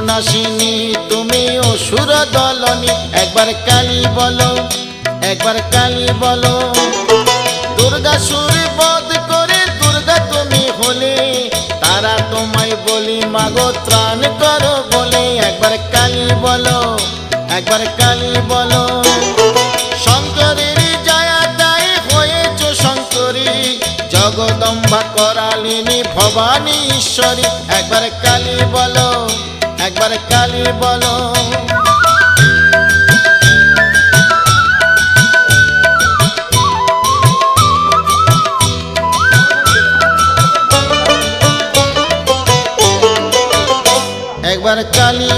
নাশিনী তুমি অসুর দলনী একবার কালী বলো একবার কালী বলো দুর্গাসুর বধ করে দুর্গা তুমি হলে তারা তোমায় বলি মাগো ত্রাণ করো বলে একবার কালী বলো একবার কালী বলো শঙ্করের জয়াদায় হয়েছ শঙ্করী জগদম্বা করালিনী ভবানী ঈশ্বরী একবার কালী বলো একবার কালী বলো একবার কালী